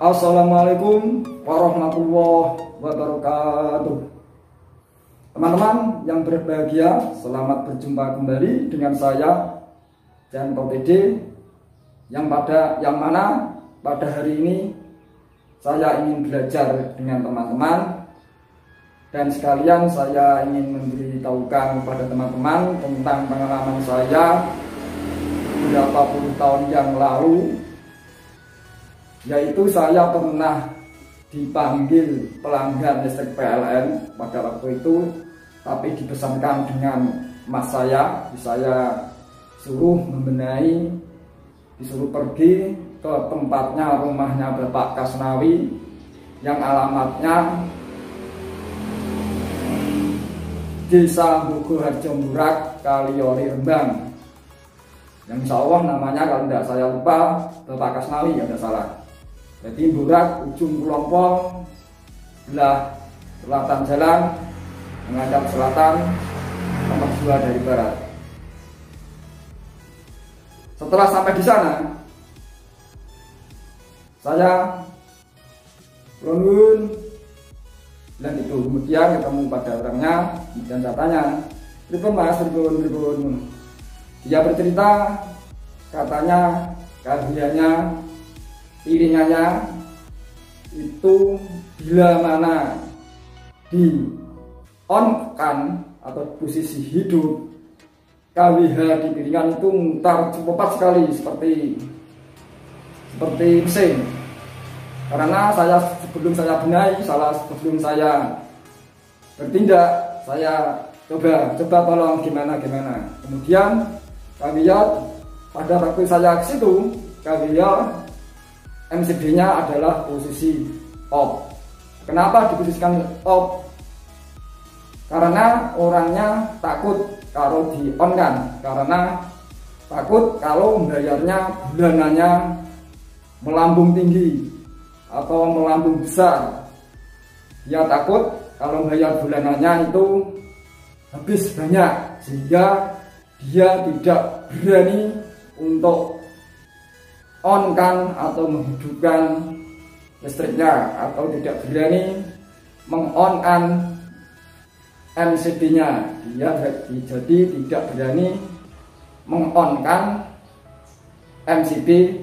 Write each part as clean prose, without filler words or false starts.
Assalamualaikum warahmatullahi wabarakatuh. Teman-teman yang berbahagia, selamat berjumpa kembali dengan saya Janto TD yang mana pada hari ini saya ingin belajar dengan teman-teman, dan sekalian saya ingin memberitahukan kepada teman-teman tentang pengalaman saya beberapa puluh tahun yang lalu, yaitu saya pernah dipanggil pelanggan listrik PLN pada waktu itu, tapi dipesankan dengan mas saya suruh membenahi, disuruh pergi ke tempatnya, rumahnya Bapak Kasnawi yang alamatnya Desa Bogoharjo Burak, Kaliori, Rembang. Yang insya Allah namanya kalau tidak saya lupa Bapak Kasnawi, ya tidak salah. Jadi Burak, ujung Kulonpol, belah selatan jalan, menghadap selatan, nomor 2 dari barat. Setelah sampai di sana, saya lunun dan itu kemudian ketemu pada orangnya, kemudian saya tanya, "Pripun Mas, pripun?" Dia bercerita, katanya karyanya, iringannya itu bila mana di on kan atau posisi hidup, KWH di piringan itu mutar cepat sekali seperti mesin. Karena sebelum saya benahi, sebelum saya bertindak, saya coba tolong gimana. Kemudian KWH pada waktu saya ke situ, KWH MCB-nya adalah posisi off. Kenapa diposisikan off? Karena orangnya takut kalau di on kan, karena takut kalau membayarnya bulanannya melambung tinggi atau melambung besar. Dia takut kalau membayar bulanannya itu habis banyak, sehingga dia tidak berani untuk on kan atau menghidupkan listriknya, atau tidak berani meng-on kan MCB-nya. Dia jadi tidak berani meng-on kan MCB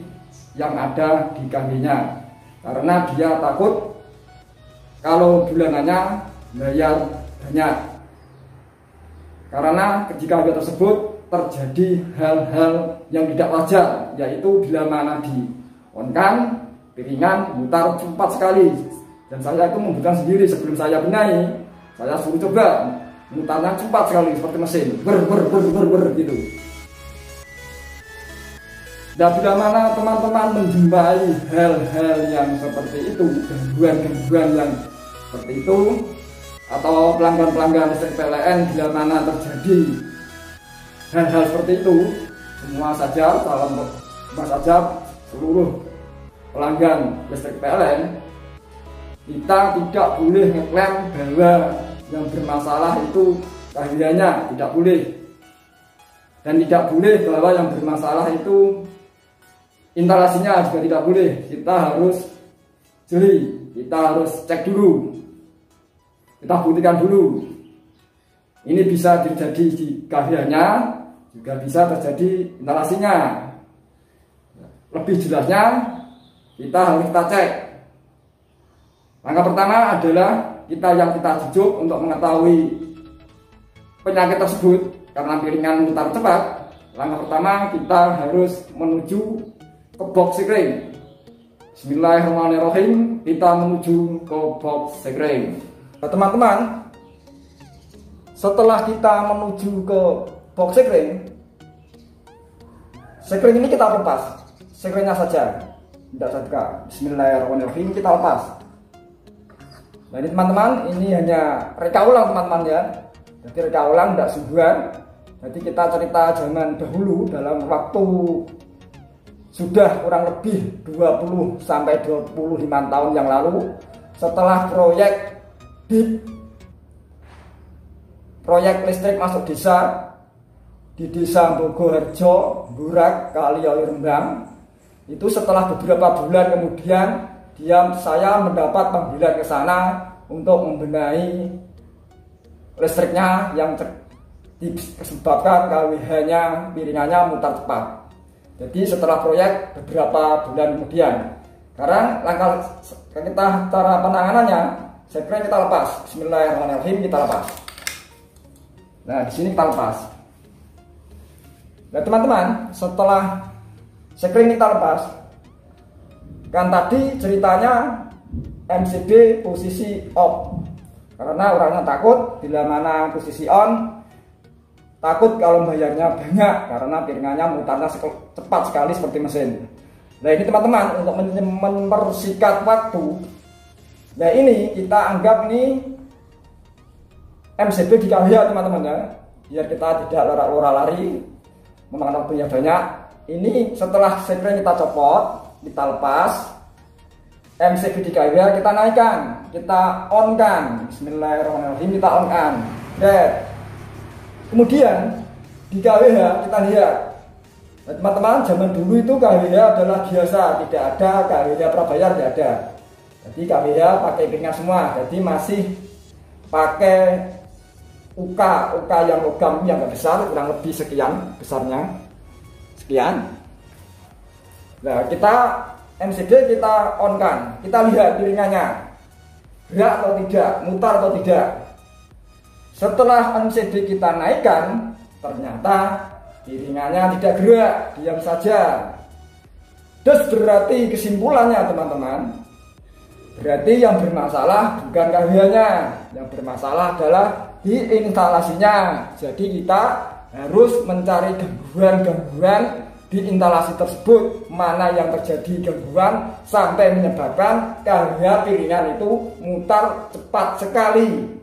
yang ada di KW-nya, karena dia takut kalau bulanannya bayar banyak. Karena ketika KW tersebut terjadi hal-hal yang tidak wajar, yaitu bila mana di on kan piringan mutar cepat sekali, dan saya itu membutuhkan sendiri sebelum saya benahi. Saya suruh coba, mutarnya cepat sekali seperti mesin, ber gitu. Dan bila mana teman-teman menjumpai hal-hal yang seperti itu, gangguan yang seperti itu, atau pelanggan listrik PLN bila mana terjadi hal-hal seperti itu, semua saja seluruh pelanggan listrik PLN, kita tidak boleh ngeklaim bahwa yang bermasalah itu KWH-nya, tidak boleh. Dan tidak boleh bahwa yang bermasalah itu instalasinya juga tidak boleh. Kita harus jeli, kita harus cek dulu, kita buktikan dulu. Ini bisa terjadi di KWH-nya, juga bisa terjadi instalasinya. Lebih jelasnya kita harus cek. Langkah pertama adalah kita jujuk untuk mengetahui penyakit tersebut karena piringan mutar cepat. Langkah pertama kita harus menuju ke box sekring. Bismillahirrahmanirrahim, kita menuju ke box sekring. Nah, teman-teman, setelah kita menuju ke box sekring ini kita lepas sekringnya saja, tidak setrika. Bismillahirrahmanirrahim, kita lepas. Nah ini teman-teman, ini hanya reka ulang teman-teman ya. Jadi reka ulang tidak sungguhan. Jadi kita cerita zaman dahulu, dalam waktu sudah kurang lebih 20 sampai 25 tahun yang lalu, setelah proyek listrik masuk desa di Desa Bogoharjo Burak, Kaliori, Rembang. Itu setelah beberapa bulan kemudian saya mendapat panggilan ke sana untuk membenahi listriknya yang disebabkan KWH-nya piringannya mutar cepat. Jadi setelah proyek beberapa bulan kemudian, sekarang langkah kita cara penanganannya, saya kira kita lepas. Bismillahirrahmanirrahim, kita lepas. Nah, di sini kita lepas. Nah, teman-teman, setelah sekring kita lepas, kan tadi ceritanya MCB posisi off, karena orangnya takut bila mana posisi on, takut kalau bayarnya banyak karena piringannya mutarnya cepat sekali seperti mesin. Nah, ini teman-teman, untuk mempersingkat waktu, nah ini kita anggap ini MCB di KWH teman-teman ya, biar kita tidak lora-lora lari memakan waktu yang banyak. Ini setelah sekring kita copot, kita lepas, MCB di KWH kita naikkan, kita on kan. Bismillahirrahmanirrahim, kita on kan. Kemudian di KWH kita lihat, nah, teman-teman, zaman dulu itu KWH adalah biasa, tidak ada KWH prabayar, tidak ada. Jadi KWH pakai piringan semua, jadi masih pakai UK yang logam yang nggak besar, kurang lebih sekian besarnya, sekian. Nah, kita MCB kita on kan, kita lihat piringannya gerak atau tidak, mutar atau tidak. Setelah MCB kita naikkan, ternyata piringannya tidak gerak, diam saja. Terus berarti kesimpulannya teman-teman, berarti yang bermasalah bukan KWH-nya, yang bermasalah adalah di instalasinya. Jadi kita harus mencari gangguan-gangguan di instalasi tersebut, mana yang terjadi gangguan sampai menyebabkan KWH piringan itu mutar cepat sekali.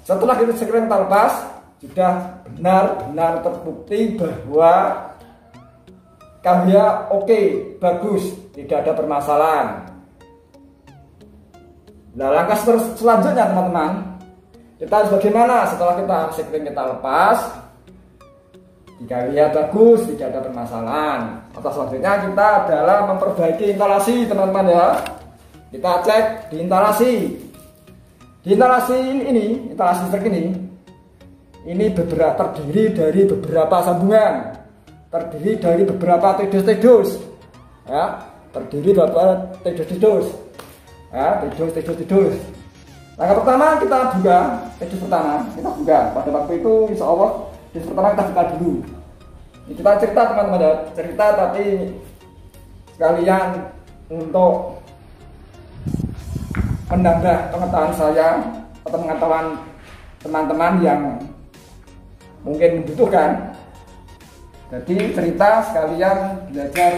Setelah kita sekring lepas, sudah benar-benar terbukti bahwa KWH oke, bagus, tidak ada permasalahan. Nah, langkah selanjutnya teman-teman, kita harus bagaimana setelah kita sekring kita lepas, di KWH bagus, tidak ada permasalahan. Atau selanjutnya kita adalah memperbaiki instalasi teman-teman ya. Kita cek di instalasi. Di instalasi ini, instalasi listrik ini terdiri dari beberapa sambungan, terdiri dari beberapa tedos-tedos, ya, terdiri beberapa tedos-tedos, ya, tedos. Langkah pertama kita buka tedos pertama, kita buka. Pada waktu itu insya Allah tedos pertama kita buka dulu. Ini kita cerita teman-teman ya, cerita tapi sekalian untuk menambah pengetahuan saya atau pengetahuan teman-teman yang mungkin membutuhkan. Jadi cerita sekalian belajar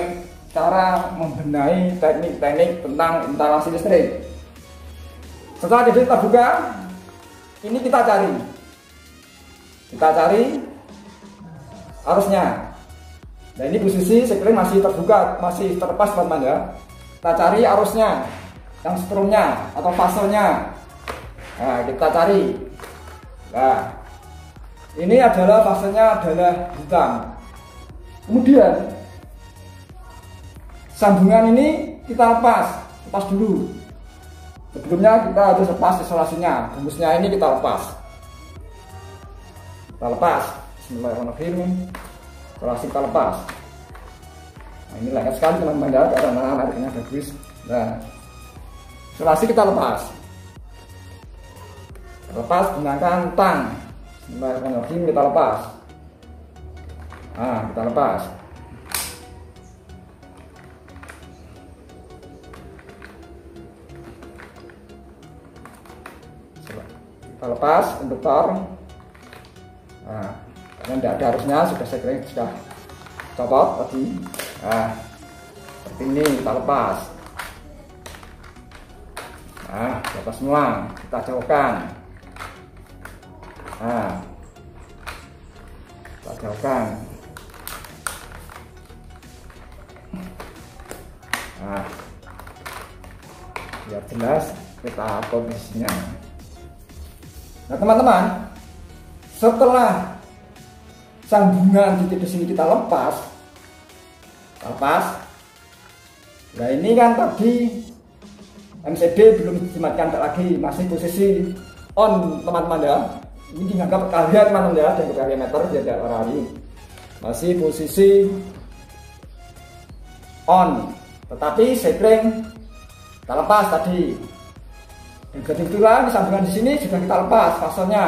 cara membenahi teknik-teknik tentang instalasi listrik. Setelah kita buka, ini kita cari arusnya. Nah, ini posisi sekring masih terbuka, masih terlepas teman-teman ya. Kita cari arusnya, yang strumnya atau fasenya. Nah, kita cari. Nah, ini adalah fasenya adalah hitam. Kemudian sambungan ini kita lepas dulu. Sebelumnya kita harus lepas isolasinya, gembusnya ini kita lepas. Bismillahirrahmanirrahim. Isolasi kita lepas. Nah, ini lengket sekali teman-teman ya, karena nariknya bagus. Nah, isolasi kita lepas gunakan tang. Bismillahirrahmanirrahim, kita lepas. Nah, kita lepas. Kita lepas induktor. Nah, karena tidak ada arusnya, sudah copot tadi. Nah, seperti ini kita lepas. Nah, lepas semua, kita jauhkan. Nah, kita jauhkan. Nah, biar jelas kita posisinya. Nah, teman-teman, setelah sambungan di titik sini kita lepas, Nah ini kan tadi MCB belum dimatikan lagi, masih posisi on teman-teman ya. Ini dianggap kalian teman-teman ya, dan kalian meter dia tidak lari, masih posisi on, tetapi sekring kita lepas tadi. Dan kebetulan disambungan di sini sudah kita lepas fasenya,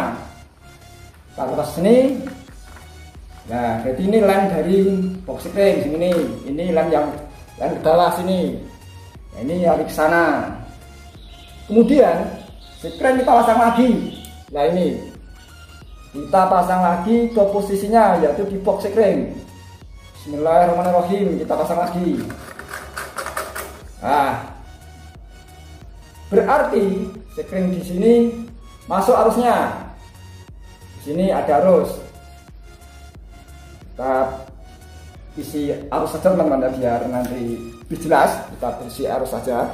kita lepas sini. Nah jadi ini lem dari box sekring sini, ini lem yang ke bawah sini. Nah, ini lari ke sana. Kemudian sekring kita pasang lagi. Nah ini kita pasang lagi ke posisinya, yaitu di box sekring. Bismillahirrahmanirrahim, kita pasang lagi. Nah, berarti sekring di sini masuk arusnya. Di sini ada arus. Kita isi arus saja teman-teman, biar nanti lebih jelas. Kita isi arus saja.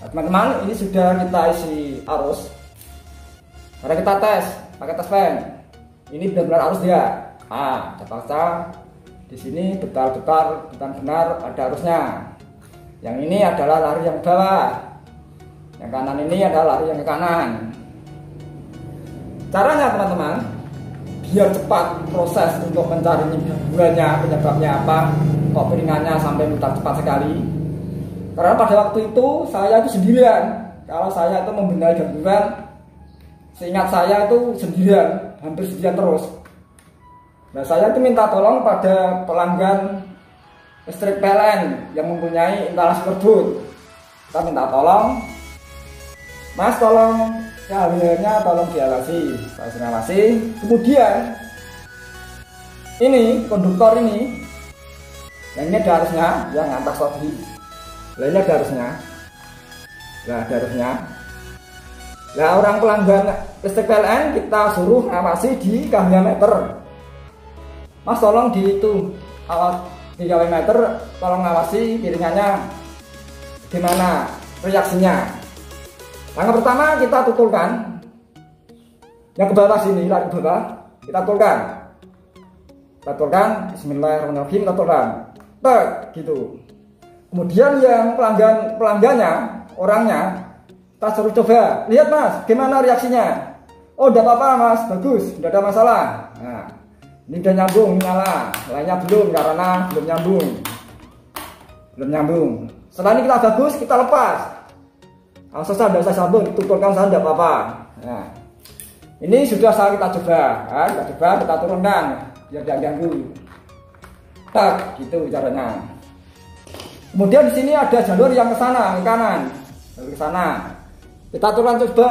Nah, teman-teman, ini sudah kita isi arus. Karena kita tes pakai tes pen. Ini benar-benar arus dia. Ah, kita baca di sini betul-betul benar-benar ada arusnya. Yang ini adalah lari yang bawah. Yang kanan ini adalah lari yang ke kanan. Caranya teman-teman, biar cepat proses untuk mencari penyebabnya apa, kok piringannya sampai mutar cepat sekali. Karena pada waktu itu saya itu sendirian. Kalau saya itu membenahi gangguan, seingat saya itu sendirian, hampir sendirian terus. Nah saya itu minta tolong pada pelanggan listrik PLN yang mempunyai instalasi tersebut. Kita minta tolong, Mas tolong keahliannya tolong diawasi, saya awasi. Kemudian ini konduktor ini, yang ini ada arusnya, yang atas tadi. Nah ini ada arusnya. Nah ada arusnya. Nah orang pelanggan listrik PLN kita suruh ngawasi di kawin meter. Mas tolong di itu di kawin meter, tolong ngawasi piringannya gimana reaksinya. Langkah pertama kita tutulkan yang ke bawah sini, lari ke bawah, kita tutulkan. Kita tutulkan, bismillahirrahmanirrahim, kita tutulkan. Tek, gitu. Kemudian yang pelanggannya, orangnya, kita suruh coba, lihat mas, gimana reaksinya? Oh udah apa-apa mas, bagus, udah ada masalah. Nah, ini udah nyambung, nyala. Lainnya belum, karena belum nyambung. Setelah ini kita bagus, kita lepas. Kalau selesai sudah saya sambung, tutulkan saya tidak apa-apa. Nah, ini sudah kita coba, nah, kita turunkan biar tidak ganggu. Tak, gitu caranya. Kemudian di sini ada jalur yang ke sana, ke kanan, jalur ke sana. Kita turunkan coba.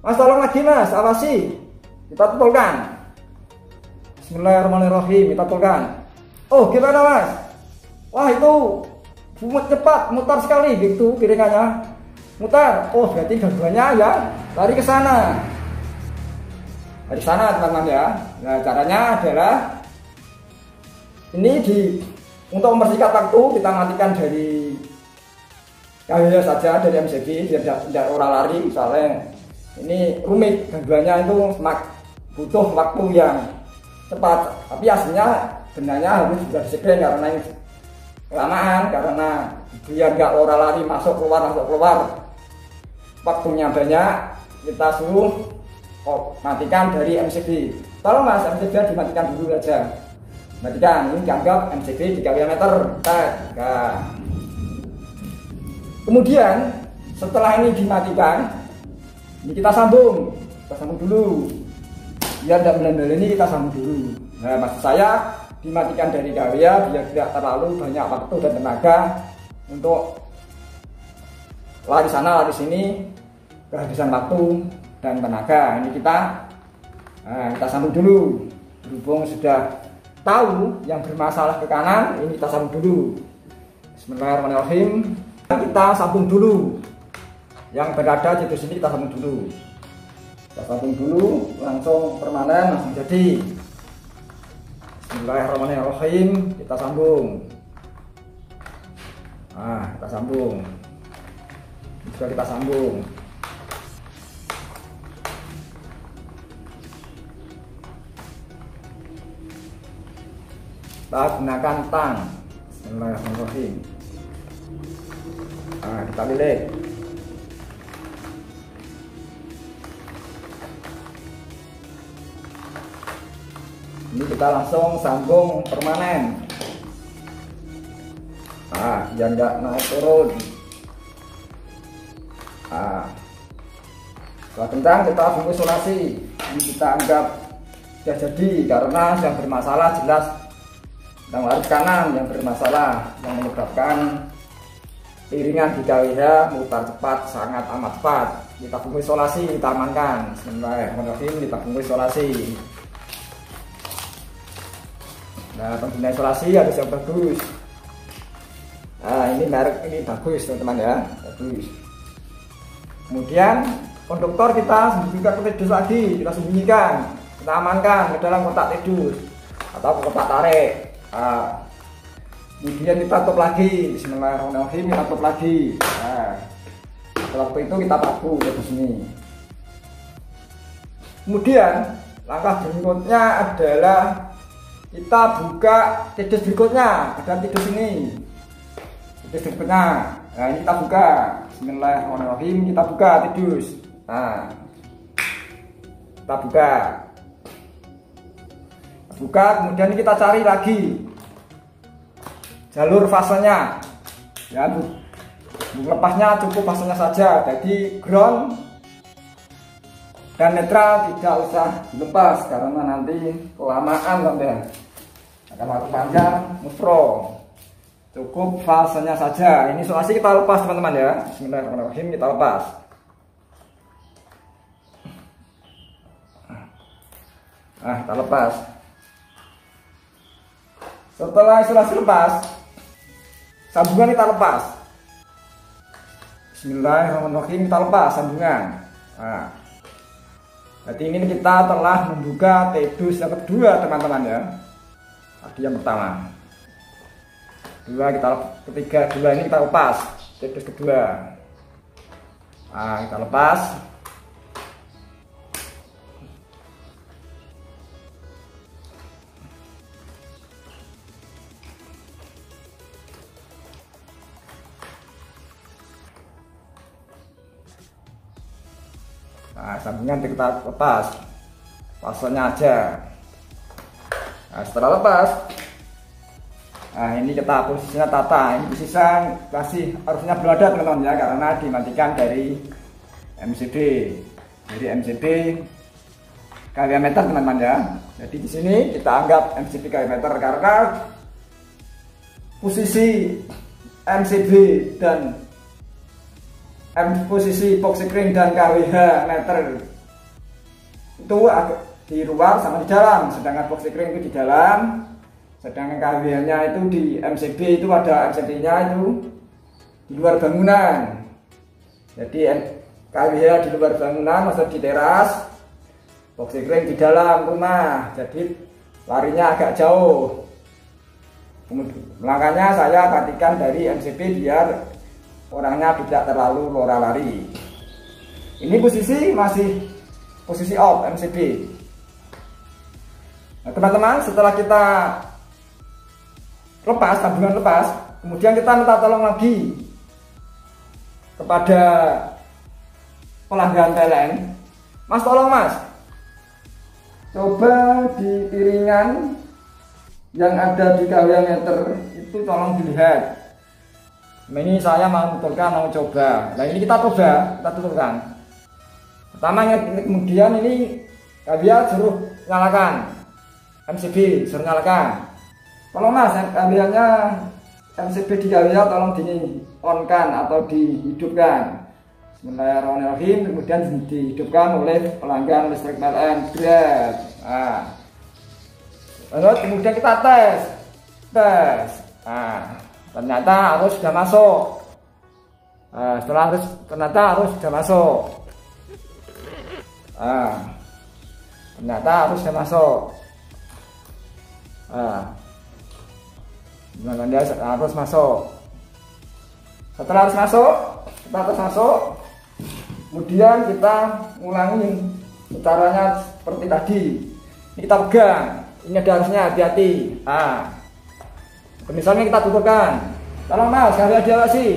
Mas tolong lagi mas, awasi. Kita tutulkan. Bismillahirrahmanirrahim, kita tutulkan. Oh gimana mas? Wah itu cepat, mutar sekali gitu piringannya. Mutar. Oh berarti gangguannya ya lari ke sana. Dari sana teman-teman ya. Nah caranya adalah ini untuk mempersingkat waktu kita matikan dari kawin saja, dari MCB biar tidak orang lari. Misalnya ini rumit gangguannya itu butuh waktu yang cepat, tapi aslinya benarnya harus sudah disekring karena ini kelamaan, karena biar nggak orang lari masuk keluar, waktunya banyak. Kita suruh matikan dari MCB. Tolong mas, MCB dimatikan dulu aja, matikan. Ini dianggap MCB 3 meter. Nah. Kemudian setelah ini dimatikan, ini kita sambung dulu. Biar tidak benar ini kita sambung dulu. Nah maksud saya dimatikan dari kawin biar tidak terlalu banyak waktu dan tenaga untuk lari sana lari sini, kehabisan waktu dan tenaga. Ini kita sambung dulu. Berhubung sudah tahu yang bermasalah ke kanan, ini kita sambung dulu. Bismillahirrahmanirrahim. Kita sambung dulu. Yang berada di sini kita sambung dulu. Kita sambung dulu, langsung permanen, langsung jadi. Bismillahirrahmanirrahim, kita sambung. Nah, kita sambung. Juga kita sambung. Kita gunakan tang. Bismillahirrahmanirrahim. Nah, kita pilih. Ini kita langsung sambung permanen. Nah, biar nggak naik turun. Nah, setelah kencang kita bungkus isolasi. Ini kita anggap sudah jadi karena yang bermasalah jelas yang laris kanan yang bermasalah, yang menyebabkan iringan di KWH mutar cepat, sangat amat cepat. Kita bungkus isolasi, kita amankan. Bismillahirrahmanirrahim, kita bungkus isolasi. Nah, pengguna isolasi harus yang bagus. Nah, ini merek ini bagus teman-teman ya, bagus. Kemudian konduktor kita juga tidur lagi, kita sembunyikan, kita amankan ke dalam kotak tidur atau kotak tarik. Nah, kemudian kita tutup lagi. Bismillahirrahmanirrahim, kita tutup lagi. Nah, setelah itu kita paku ke sini. Kemudian langkah berikutnya adalah kita buka tidur berikutnya. Ada tidur sini, tidur berikutnya. Nah, ini kita buka. Bismillahirrahmanirrahim, kita buka tidur. Nah, kita buka, kemudian kita cari lagi jalur fasenya ya, lepasnya cukup fasenya saja, jadi ground dan netral tidak usah dilepas karena nanti kelamaan teman-teman, akan waktu panjang muspro. Cukup fasenya saja. Ini isolasi kita lepas teman-teman ya. Bismillahirrahmanirrahim, kita lepas. Nah, kita lepas. Setelah isolasi lepas, sambungan kita lepas. Bismillahirrahmanirrahim, kita lepas sambungan. Nah, berarti ini kita telah membuka tedus yang kedua teman-teman ya. Tadi yang pertama, ketiga, dua ini kita lepas tedus kedua. Nah, kita lepas. Nah, sambungan kita lepas, pasnya aja. Nah, setelah lepas, nah ini kita posisinya tata. Ini posisinya kasih harusnya berada teman-teman ya, karena dimatikan dari MCB, kW meter teman-teman ya. Jadi di sini kita anggap MCB kW meter karena posisi MCB dan posisi box screen dan KWH meter itu di luar sama di dalam, sedangkan box screen itu di dalam, sedangkan KWH nya itu di MCB, itu ada MCB nya itu di luar bangunan. Jadi KWH di luar bangunan, maksud di teras, box screen di dalam rumah, jadi larinya agak jauh. Makanya saya matikan dari MCB biar orangnya tidak terlalu lora lari. Ini posisi masih posisi off MCB. Nah, teman-teman, setelah kita lepas, sambungan lepas, kemudian kita minta tolong lagi kepada pelanggan PLN. Mas, tolong Mas, coba di piringan yang ada di KW meter itu tolong dilihat. Nah, ini saya mau coba. Nah, ini kita tutupkan. Pertamanya, kemudian ini kalian suruh nyalakan MCB, suruh nyalakan. Tolong Mas, kaliannya MCB di kalian tolong di on-kan atau dihidupkan. Bismillahirrahmanirrahim, kemudian dihidupkan oleh pelanggan listrik PLN. Nah, lalu kemudian kita tes. Nah, ternyata arus sudah masuk. Nah, ternyata arus sudah masuk. Nah, ternyata arus sudah masuk. Nah, arus masuk. Setelah arus masuk, kemudian kita ulangi caranya seperti tadi. Ini kita pegang. Ini ada arusnya, hati-hati. Misalnya kita tuturkan, tolong mas kalian diawasi,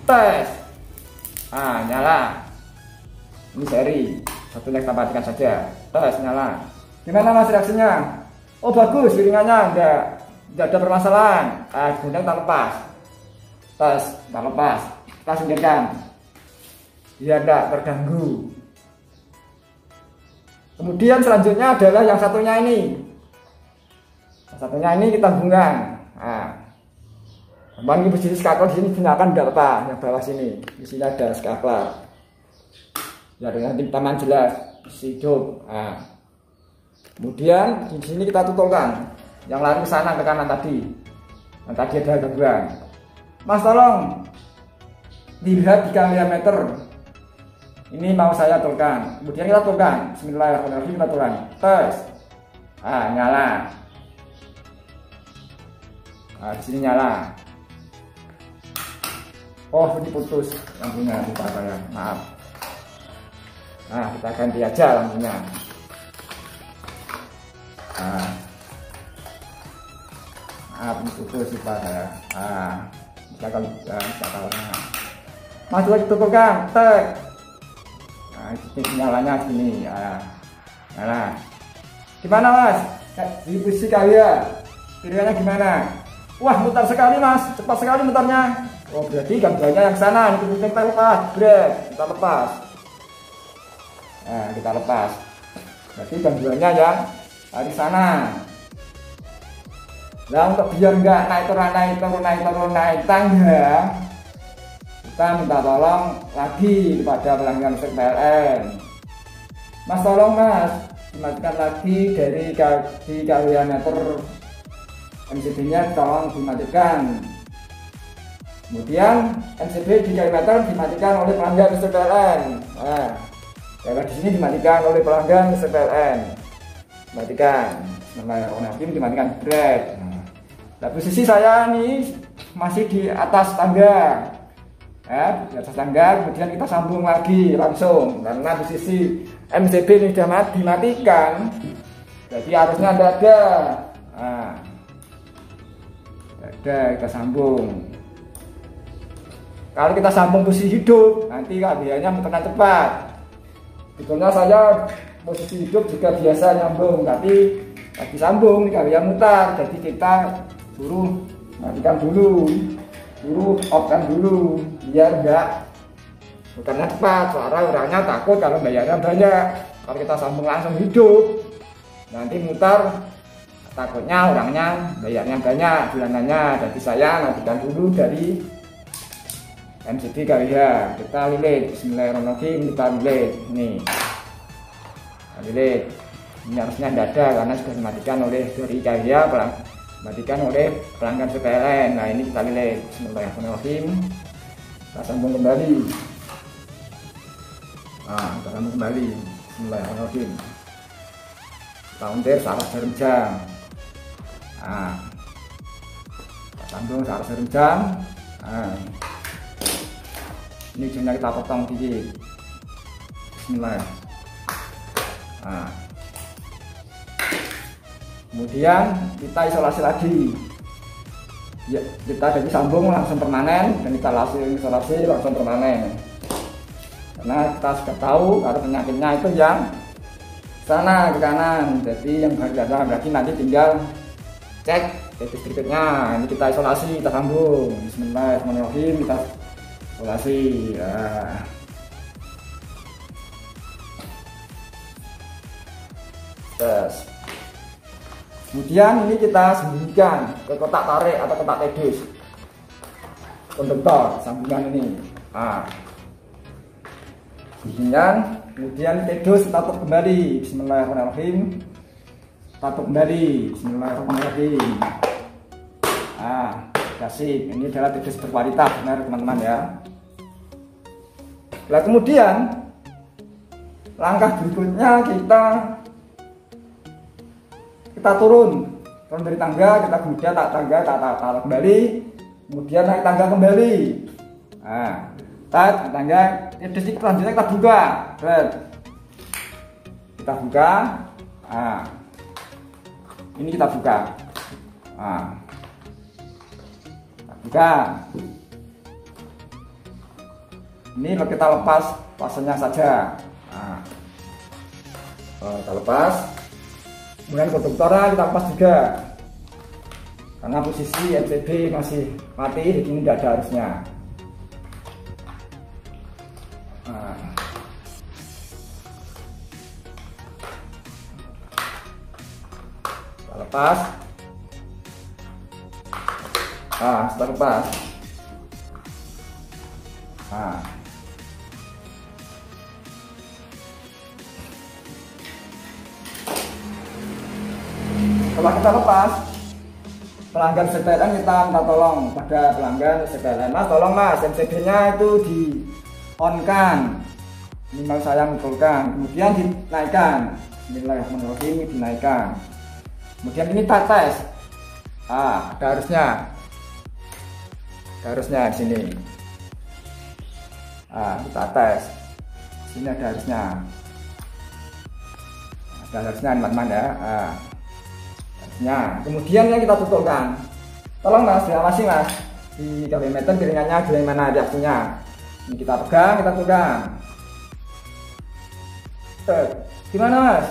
tes, nyala. Ini seri, satu leg kita matikan saja, tes nyala. Gimana mas reaksinya? Oh bagus, piringannya enggak ada permasalahan. Kemudian kita lepas, tes, kita lepas, kita singkirkan, dia tidak terganggu. Kemudian selanjutnya adalah yang satunya ini. Yang satunya ini kita hubungkan. Ini posisi skaklar di sini gunakan tidak apa, yang bawah sini. Di sini ada skaklar. Ya dengan taman jelas, posisi hidup. Kemudian di sini kita tutulkan. Yang lari ke sana ke kanan tadi. Yang tadi ada gangguan. Mas tolong dilihat di diameter. Ini mau saya tulkan. Kemudian kita tulkan. Bismillahirrahmanirrahim, kita tulkan. Tes. Nyala. Di sini nyala. Oh, ini putus lampunya, lupa saya. Maaf. Kita ganti aja lampunya. Maaf, ini putus lupa saya. Kita kalau masuk lagi tutupkan. Tek. Nyalanya gini. Nyala. Gimana mas? Di posisi kalian. Piringannya gimana? Wah, mutar sekali mas, cepat sekali mutarnya. Oh, berarti gangguannya yang sana. Ini kita lepas, kita lepas. Kita lepas. Berarti gangguannya yang dari sana. Nah, untuk biar enggak naik tangga, kita minta tolong lagi kepada pelanggan listrik PLN. Mas tolong mas, dimatikan lagi dari diameter MCB nya tolong dimatikan. Kemudian MCB di diameter dimatikan oleh pelanggan listrik PLN. Di sini dimatikan oleh pelanggan listrik PLN. Matikan. Namanya dimatikan bread. Nah, posisi saya ini masih di atas tangga. Di atas tangga, kemudian kita sambung lagi langsung karena posisi MCB ini sudah dimatikan. Jadi harusnya ada. Kita sambung. Kalau kita sambung posisi hidup, nanti keahliannya muternya cepat. Sebetulnya saya posisi hidup juga biasa nyambung, tapi lagi sambung keahlian mutar. Jadi kita suruh matikan dulu, suruh off-kan dulu, biar enggak muternya cepat. Soalnya orangnya takut kalau bayarnya banyak. Kalau kita sambung langsung hidup, nanti mutar takutnya orangnya bayarnya banyak bulanannya. Jadi saya matikan dulu dari MCB kalian. Kita lilit. Bismillahirrahmanirrahim, kita lilit. Nih, lilit. Ini harusnya tidak ada karena sudah dimatikan oleh dari cahaya dimatikan oleh pelanggan PLN. Nah, ini kita lilit. Bismillahirrahmanirrahim. Kita sambung kembali. Kita sambung kembali. Bismillahirrahmanirrahim. Kita untir searah jarum jam. Kita sambung searah jarum jam. Ini ujungnya kita potong dikit. Bismillah. Kemudian kita isolasi lagi. Ya, kita jadi sambung langsung permanen dan kita isolasi langsung permanen. Karena kita sudah tahu kalau penyakitnya itu yang sana ke kanan. Jadi yang bagian berarti nanti tinggal cek titik berikutnya. Ini kita isolasi, kita sambung. Bismillahirrahmanirrahim, kita isolasi. Tes. Kemudian ini kita sembunyikan ke kotak tarik atau kotak tedus konduktor sambungan ini. Kemudian tedus kita tutup kembali. Bismillahirrahmanirrahim. Tutup kembali. Bismillahirrahmanirrahim. Kasih. Ini adalah tedus berkualitas, benar teman-teman ya. Nah, kemudian langkah berikutnya kita turun dari tangga, kita kemudian taruh kembali, kemudian naik tangga kembali. Tangga, selanjutnya kita buka, kita buka. Ini kita buka. buka. Ini kita lepas pasenya saja. Nah, kita lepas. Kemudian konduktornya kita lepas juga. Karena posisi MCB masih mati, di sini tidak ada arusnya. Nah. Kita lepas. Nah, setelah lepas. Nah. Setelah kita lepas, pelanggan CPLN kita minta tolong pada pelanggan CPLN, Mas tolong Mas MCB nya itu di on kan, minimal saya betulkan, kemudian dinaikkan, Bismillahirrahmanirrahim, dinaikkan, kemudian ini kita tes. Ada harusnya di sini. Kita tes, sini ada harusnya teman-teman ya. Nah, kemudian yang kita tutupkan, tolong Mas diawasi Mas di meter piringannya di mana reaksinya. Ini kita pegang, kita pegang. Gimana Mas?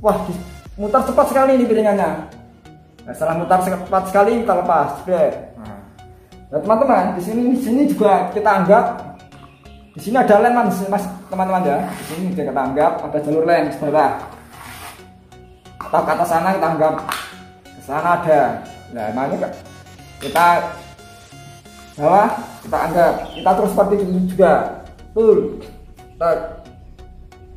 Wah, mutar cepat sekali ini piringannya. Nah, setelah mutar cepat sekali kita lepas. Nah, teman-teman, di sini juga kita anggap di sini ada lem Mas, teman-teman ya. Di sini kita anggap ada jalur lem di bawah. Atau ke atas sana kita anggap ke sana ada. Nah, makanya kita bawah kita anggap kita terus seperti ini juga. Tuh.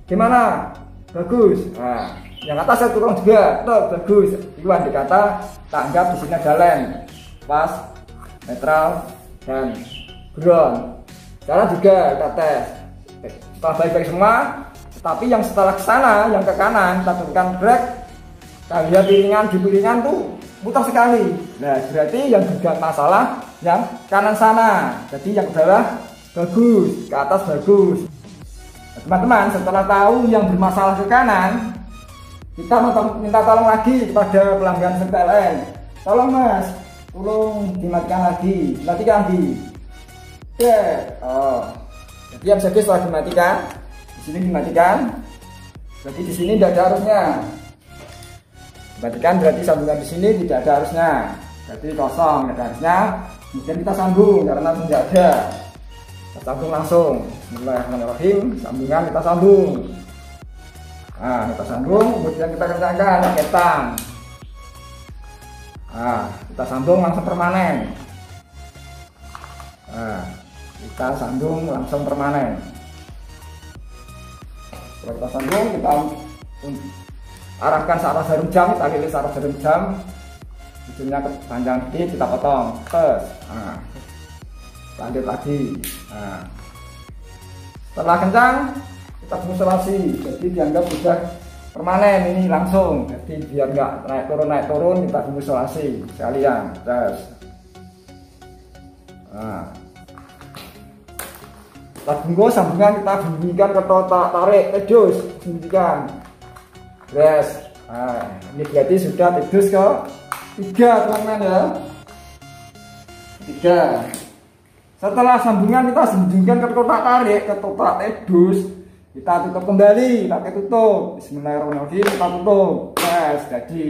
Gimana? Bagus. Nah, yang atas saya turun juga. Tuh, bagus. Itu di kata kita anggap di sini ada lem. Pas, netral dan ground. Cara juga kita tes. Setelah baik-baik semua, tetapi yang setelah ke sana, yang ke kanan kita tekan brake. Kita lihat piringan, di piringan tuh mutar sekali. Nah, berarti yang juga masalah yang kanan sana. Jadi yang bawah bagus, ke atas bagus. Nah, teman-teman, setelah tahu yang bermasalah ke kanan, kita minta tolong lagi kepada pelanggan CPLN. Tolong Mas, tolong dimatikan lagi, dimatikan lagi. Oke. Jadi yang setelah dimatikan, di sini dimatikan. Jadi di sini tidak ada arusnya. Dimatikan berarti sambungan di sini tidak ada arusnya, jadi kosong, tidak ada arusnya. Kemudian kita sambung karena tidak ada. Kita sambung langsung. Bismillahirrahmanirrahim. Sambungan kita sambung. Nah, kita sambung, kemudian kita kencangkan pakai tang. Nah, kita sambung langsung permanen. Nah, kita sambung langsung permanen. Setelah kita sambung, kita arahkan searah jarum jam, kita pilih searah jarum jam, ujungnya ke panjang sedikit, kita potong, tes. Nah, lanjut lagi. Nah, setelah kencang kita muselasi, jadi dianggap sudah permanen ini langsung. Jadi biar nggak naik turun kita muselasi sekalian, tes. Nah, tabunggo sambungan kita bunyikan ke tarik tedus, bunyikan. Yes. Nah, ini berarti sudah tedus ke 3 teman-teman ya. 3. Setelah sambungan kita sambungkan ke kotak tarik, ke kotak tedus, kita tutup kembali, pakai tutup. Bismillahirrahmanirrahim, kita tutup. Yes, jadi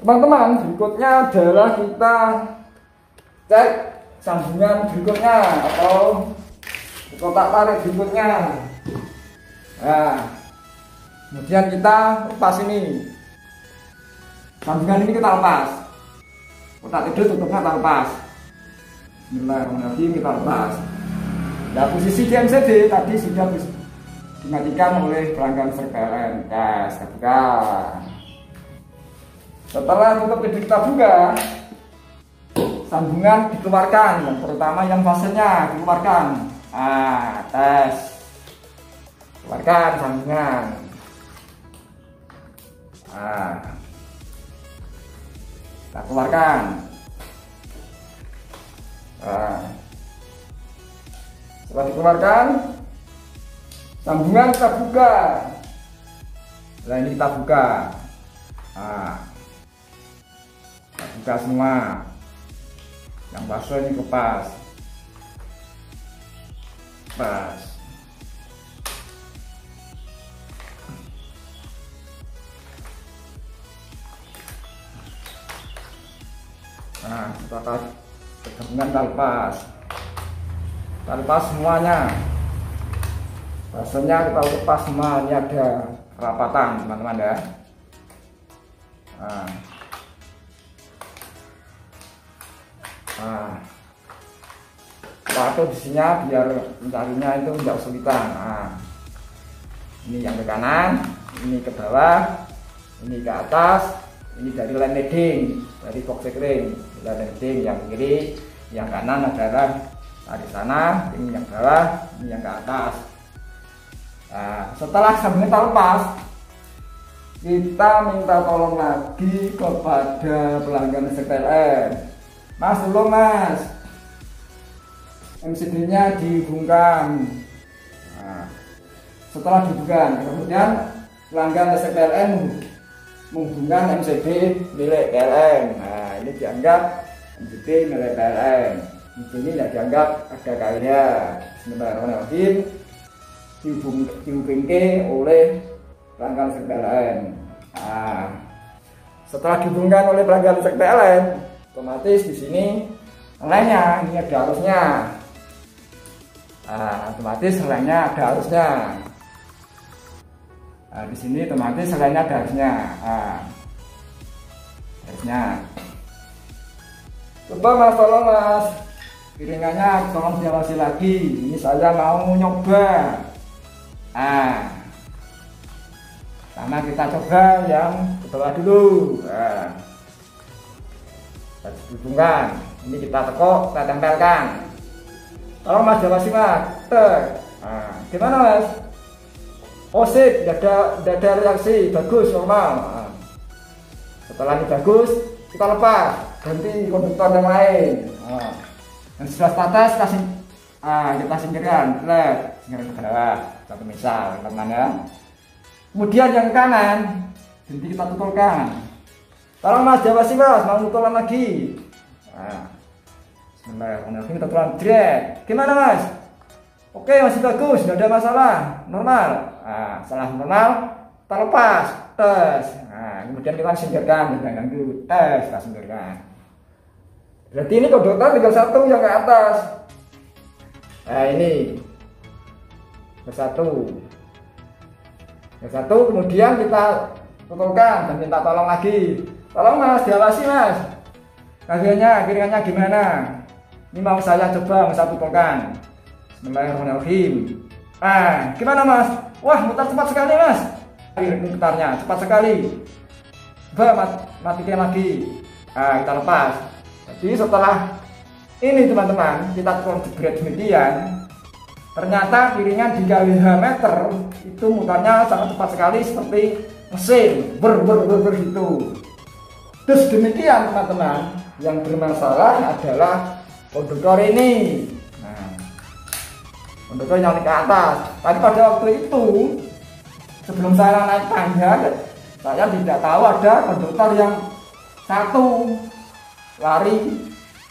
teman-teman, berikutnya adalah kita cek sambungan berikutnya atau kotak tarik berikutnya. Nah, kemudian kita lepas ini, sambungan ini kita lepas, kotak tidur tutupnya kita lepas. Bismillahirrahmanirrahim, kita lepas. Nah, posisi MCB tadi sudah dimatikan oleh pelanggan CPLN. Tes, buka. Setelah tutup tidur kita buka, sambungan dikeluarkan, dan terutama yang fasenya dikeluarkan. Tes, keluarkan sambungan. Kita keluarkan. Setelah dikeluarkan, sambungan kita buka. Nah, ini kita buka. kita buka semua. Yang bakso ini kepas, pas. Nah, kita gabungan kita lepas semuanya. Baksonya kita lepas semua. Ini ada kerapatan, teman-teman ya. Kita atur di sini biar mencarinya itu tidak kesulitan. Ini yang ke kanan, ini ke bawah, ini ke atas, ini dari line leading, dari box ring, line leading yang kiri, yang kanan adalah dari sana, ini yang bawah, ini yang ke atas. Nah, setelah sambungnya kita lepas, kita minta tolong lagi kepada pelanggan listrik PLN. Mas, tolong mas, MCB nya dihubungkan. Nah, setelah dihubungkan, kemudian pelanggan listrik PLN menghubungkan MCB milik PLN. Nah, ini dianggap MCB milik PLN. Ini tidak dianggap ada kaitannya. Bismillahirrahmanirrahim. Dihubungkan oleh pelanggan listrik PLN. Nah, setelah dihubungkan oleh pelanggan listrik PLN, otomatis di sini lainnya ini ada arusnya. Otomatis lainnya ada arusnya. Di sini otomatis lainnya ada arusnya. Coba mas, tolong mas, piringannya tolong diawasi lagi. Ini saya mau nyoba. Karena kita coba yang ke bawah dulu. Kita hubungkan. Ini kita tekuk, kita tempelkan. Tolong mas, diawasi mas. Gimana mas? Oh sip, tidak ada reaksi, bagus, normal. Setelah ini bagus, kita lepas, ganti konduktor yang lain. Yang sudah status kita singkirkan, singkirkan ke bawah, satu misal, teman ya. Kemudian yang kanan, ganti kita tutulkan. Tolong mas, diawasi mas, mau tutulan lagi. Bismillahirrahmanirrahim, kita tutulan drag. Gimana mas? Oke, masih bagus, tidak ada masalah, normal. Salah normal, kita lepas, tes. Kemudian kita singkirkan, jangan ganggu, tes, kita singkirkan. Berarti ini konduktor tinggal satu yang ke atas. Ini satu, kemudian kita tutulkan dan minta tolong lagi. Tolong mas, diawasi mas, kiringannya gimana? Ini mau saya coba, mau saya tutulkan. Bismillahirrahmanirrahim. Gimana mas? Wah, mutar cepat sekali mas. Mutarnya cepat sekali. Matikan lagi. Kita lepas. Jadi setelah ini teman-teman, kita jebret demikian. Ternyata piringan dikali H meter itu mutarnya sangat cepat sekali seperti mesin ber gitu. Terus demikian teman-teman, yang bermasalah adalah konduktor ini. Konduktor yang ke atas. Tadi pada waktu itu sebelum saya naik tangga, saya tidak tahu ada konduktor yang satu lari.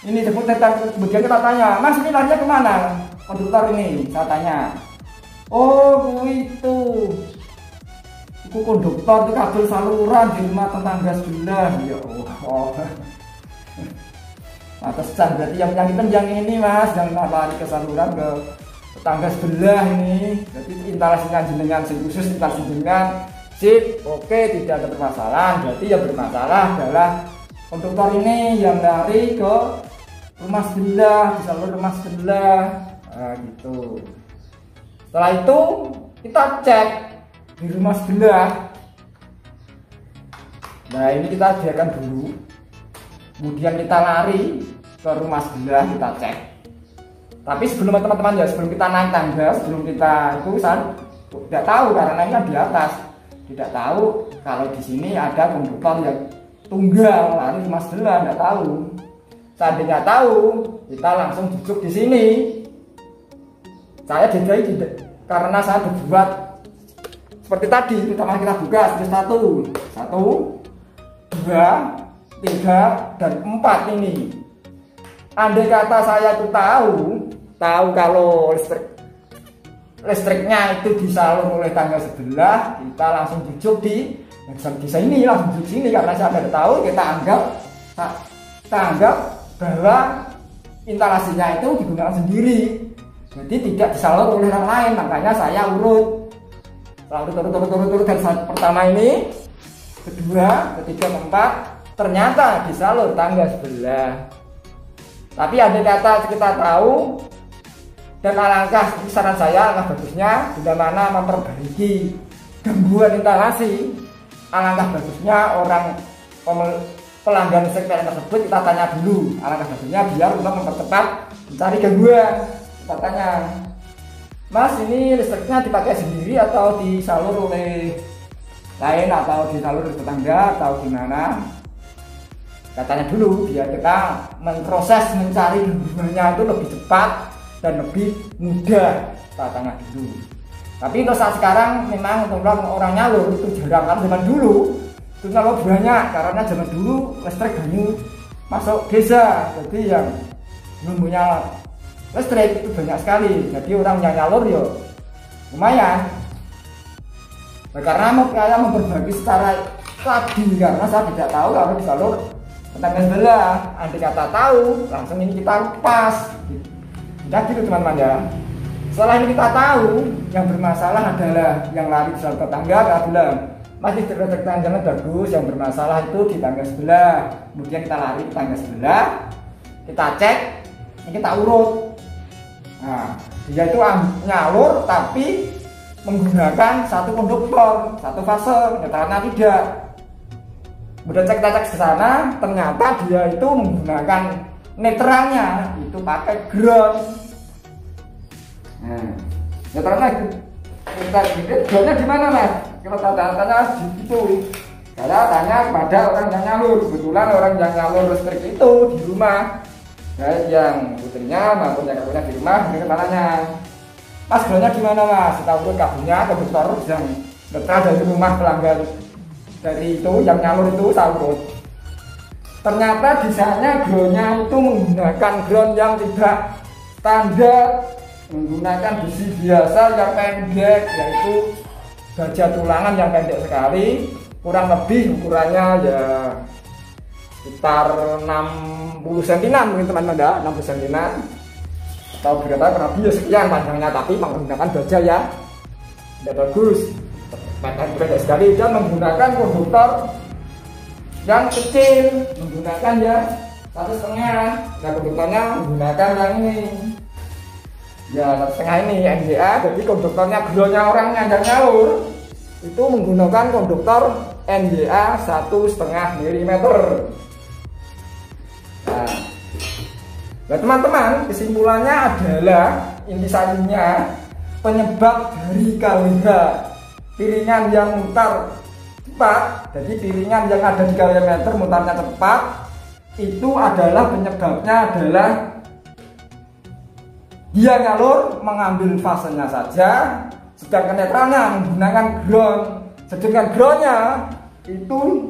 Ini kemudian kita tanya, mas ini larinya kemana konduktor ini? Saya tanya, oh itu konduktor itu kabel saluran di rumah tetangga sebelah. Ya Allah. Pantesan berarti yang penyakit yang ini mas, yang lari ke saluran ke tetangga sebelah ini. Jadi instalasinya jenengan khusus, instalasi jenengan sip, oke, tidak ada permasalahan. Berarti yang bermasalah adalah konduktor ini yang lari ke rumah sebelah, di saluran rumah sebelah. Gitu. Setelah itu kita cek di rumah sebelah. Nah ini kita biarkan dulu. Kemudian kita lari ke rumah sebelah, kita cek. Tapi sebelum teman-teman ya, sebelum kita naik tangga, sebelum kita itu saya tidak tahu karena ini kan di atas, tidak tahu kalau di sini ada konduktor yang tunggal lari rumah sebelah, tidak tahu. Seandainya tahu, kita langsung duduk di sini. Saya jadi tidak, karena saya berbuat seperti tadi. Pertama kita buka satu, dua, 3 dan 4 ini. Andai kata saya itu tahu kalau listriknya itu disalur oleh tangga sebelah, kita langsung jujuk di sini, langsung jujuk sini, karena saya sudah tahu, kita anggap bahwa instalasinya itu digunakan sendiri, jadi tidak disalur oleh orang lain. Makanya saya urut dari pertama ini, kedua, ketiga, keempat, ternyata disalur tangga sebelah. Tapi andai kata kita tahu, dan alangkah saran saya, alangkah bagusnya bila mana memperbaiki gangguan instalasi, alangkah bagusnya orang pelanggan listrik PLN tersebut kita tanya dulu. Alangkah bagusnya biar untuk mempercepat mencari gangguan. Kita tanya, Mas, ini listriknya dipakai sendiri atau disalur oleh lain, atau disalur dari tetangga, atau gimana? Kita tanya dulu biar kita memproses mencari gangguannya itu lebih cepat dan lebih mudah. Kita tanya dulu. Tapi untuk saat sekarang memang untuk orang nyalur itu jarang, kan zaman dulu itu kalau banyak, karena zaman dulu listrik baru masuk desa, jadi yang belum punya listrik itu banyak sekali, jadi orang yang nyalur ya lumayan. Nah, karena saya memberbagi secara tadi, karena saya tidak tahu kalau disalur tetangga sebelah. Andai kata tahu, langsung ini kita pas. Tidak gitu teman-teman ya. Setelah ini kita tahu yang bermasalah adalah yang lari di salur tetangga, kita bilang masih terdetek tangannya bagus, yang bermasalah itu di tangga sebelah. Kemudian kita lari ke tangga sebelah, kita cek, ini kita urut. Nah, dia itu nyalur tapi menggunakan satu konduktor, satu fase, netralnya tidak. Kemudian kita cek ke sana, ternyata dia itu menggunakan netralnya itu pakai ground. Nah, netralnya groundnya di mana, Mas? Kalau tanya di situ. Saya tanya kepada orang yang nyalur. Kebetulan orang yang nyalur listrik itu di rumah, baik yang putrinya maupun yang kakaknya di rumah. Mereka tanya, Mas, groundnya di mana, Mas? Kita urut kabelnya, konduktor yang netral dari rumah pelanggan dari itu yang nyalur itu saya urut. Ternyata desainnya groundnya itu menggunakan ground yang tidak standar, menggunakan besi biasa yang pendek, yaitu baja tulangan yang pendek sekali, kurang lebih ukurannya ya sekitar 60 cm mungkin teman-teman ya, 60 cm atau berapa, kurang lebih ya sekian panjangnya, tapi menggunakan baja ya tidak bagus, pendek sekali. Dan menggunakan konduktor yang kecil, menggunakan ya 1,5. Nah, konduktornya menggunakan yang ini ya 1,5 ini NGA. Jadi konduktornya groundnya orang yang nyalur itu menggunakan konduktor NGA 1,5 mm. Nah teman-teman, kesimpulannya adalah intisarinya penyebab dari KWH piringan yang mutar cepat, jadi piringan yang ada di kalorimeter mutarnya cepat, itu adalah penyebabnya adalah dia nyalur mengambil fasenya saja, sedangkan netralnya menggunakan ground. Sedangkan groundnya itu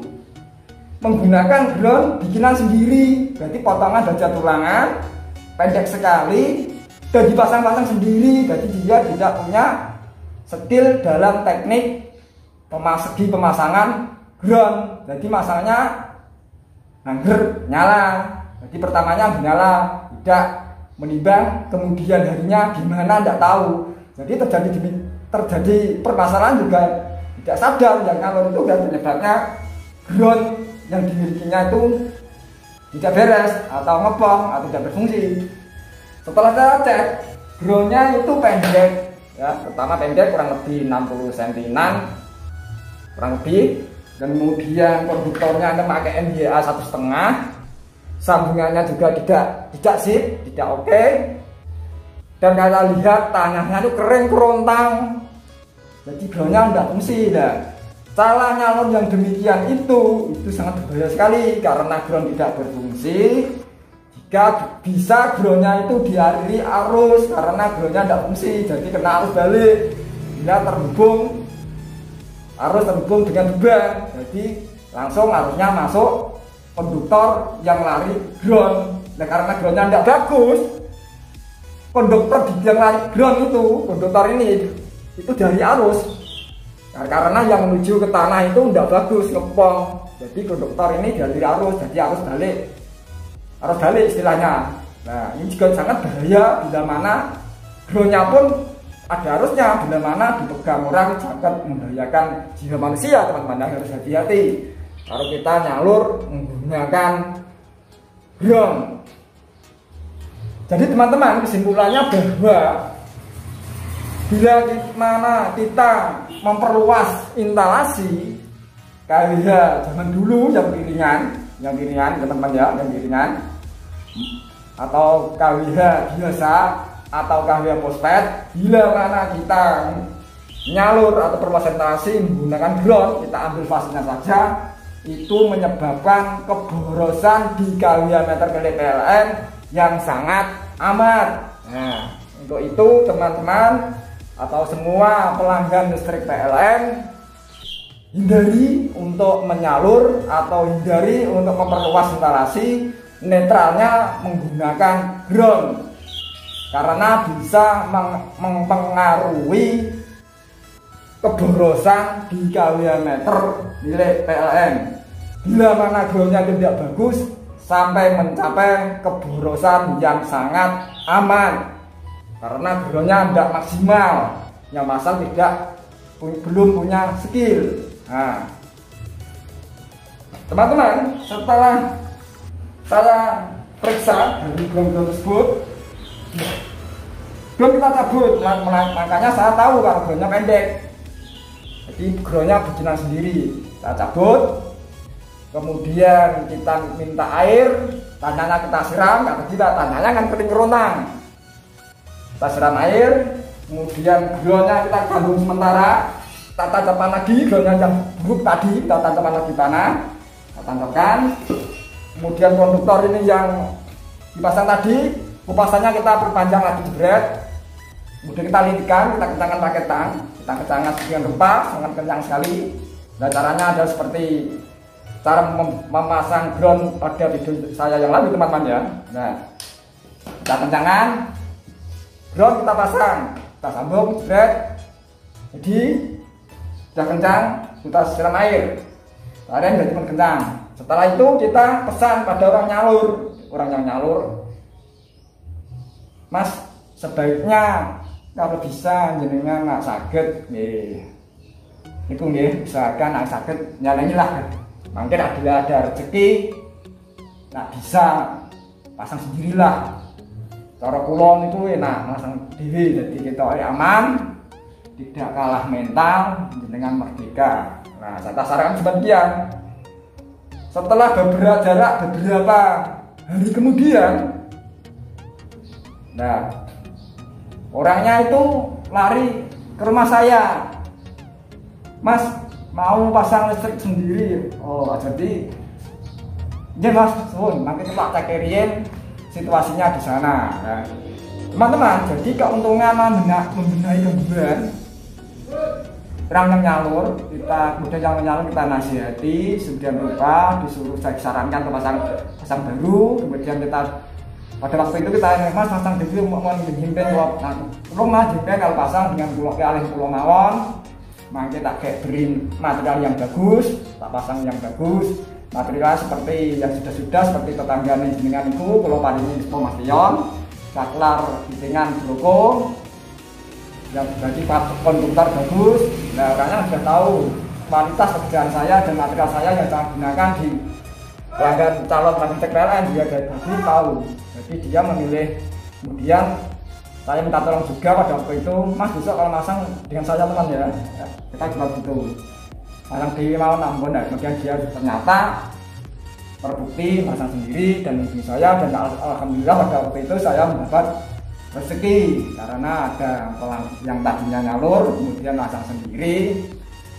menggunakan ground bikinan sendiri, berarti potongan baja tulangan pendek sekali dan dipasang-pasang sendiri, berarti dia tidak punya skill dalam teknik segi pemasangan ground. Jadi masangnya hanger nyala, jadi pertamanya nyala tidak menimbang, kemudian harinya gimana tidak tahu. Jadi terjadi permasalahan juga tidak sadar, yang ngalor itu dan penyebabnya ground yang dimilikinya itu tidak beres atau ngebong atau tidak berfungsi. Setelah saya cek, groundnya itu pendek ya, pertama pendek kurang lebih 60 cm kurang lebih, dan kemudian konduktornya ada pakai NGA 1,5, sambungannya juga tidak sip, tidak oke. Dan kalau lihat tanahnya itu kering kerontang, jadi groundnya tidak fungsi. Nah, salah nyalur yang demikian itu sangat berbahaya sekali, karena ground tidak berfungsi. Jika bisa groundnya itu dialiri arus, karena groundnya tidak fungsi, jadi kena arus balik, bila arus terhubung dengan beban, jadi langsung arusnya masuk konduktor yang lari ground. Nah, karena groundnya tidak bagus, konduktor yang lari ground itu, konduktor ini itu dari arus. Nah, karena yang menuju ke tanah itu tidak bagus, ngepong. Jadi konduktor ini dari arus, jadi arus balik istilahnya. Nah, ini juga sangat bahaya bila mana groundnya pun ada arusnya, bila mana dipegang orang sangat membahayakan jiwa manusia, teman-teman. Harus hati-hati kalau kita nyalur menggunakan ground. Jadi teman-teman, kesimpulannya bahwa bila kita memperluas instalasi KWH zaman dulu yang piringan teman-teman ya, yang piringan atau KWH biasa atau KWH postpad, bila mana kita nyalur atau perluas instalasi menggunakan ground, kita ambil fasenya saja, itu menyebabkan keborosan di KWH meter PLN yang sangat amat. Nah, untuk itu teman-teman atau semua pelanggan listrik PLN, hindari untuk menyalur atau hindari untuk memperluas instalasi, netralnya menggunakan ground karena bisa mempengaruhi keborosan di KWH meter milik PLN. Bila mana groundnya tidak bagus sampai mencapai keborosan yang sangat aman karena groundnya tidak maksimal, yang masang belum punya skill. Nah, teman-teman, setelah saya periksa dari ground tersebut, ground kita cabut, makanya saya tahu kalau groundnya pendek, jadi groundnya bikinan sendiri. Kita cabut, kemudian kita minta air, tanahnya kita siram, kata kita tanahnya kan kering kerontang, kita siram air, kemudian groundnya kita kandung sementara, kita tancapkan lagi groundnya yang buruk tadi, kita tancapkan lagi tanah, kita tancapkan. Kemudian konduktor ini yang dipasang tadi, kupasannya kita perpanjang lagi jebret, kemudian kita litikan, kita kencangkan pakai tang, kita kencangkan dengan gempa, sangat kencang sekali. Nah, caranya adalah seperti cara memasang ground pada video saya yang lalu, teman-teman ya. Nah, kita kencangkan ground, kita pasang, kita sambung jebret, jadi sudah kencang, kita siram air, kalian jadi kencang. Setelah itu kita pesan pada orang yang nyalur, Mas, sebaiknya kalau bisa jenengan nak sakit nih, itu nih usahakan nak sakit nyalain lah. Mungkin ada rezeki, nak bisa pasang sendirilah. Cara kulon itu enak pasang dewi, jadi kita aman, tidak kalah mental, jenengan merdeka. Nah, saya sarankan sebagian. Setelah beberapa hari kemudian, nah, orangnya itu lari ke rumah saya, Mas, mau pasang listrik sendiri. Oh, jadi ya Mas, makin Pak Cekirien situasinya di sana. Nah, teman-teman, jadi keuntungan membenahi gangguan orang yang nyalur, kemudian yang menyalur kita nasihati, sudah lupa disuruh, saya sarankan untuk pasang baru. Kemudian kita pada waktu itu kita Mas pasang dulu mau menghimpen jawab, nah tolong Mas jika kalau pasang dengan pulau alih pulau mawon, maka kita kayak beri material yang bagus, tak pasang yang bagus, material seperti yang sudah seperti tetangga dengan itu pulau padinya di Pomasion, saklar dengan bloko yang berarti konduktor bagus. Nah, orangnya sudah tahu kualitas pekerjaan saya dan material saya yang saya gunakan di pelanggan calon arsitek PLN, dia dari tadi tahu. Jadi dia memilih. Kemudian saya minta tolong juga pada waktu itu, Mas besok kalau masang dengan saya teman ya, kita cuma gitu pasang di mau nambon. Nah, kemudian dia ternyata terbukti pasang sendiri dan ibu saya, dan alhamdulillah pada waktu itu saya mendapat rezeki karena ada yang tadinya nyalur kemudian pasang sendiri,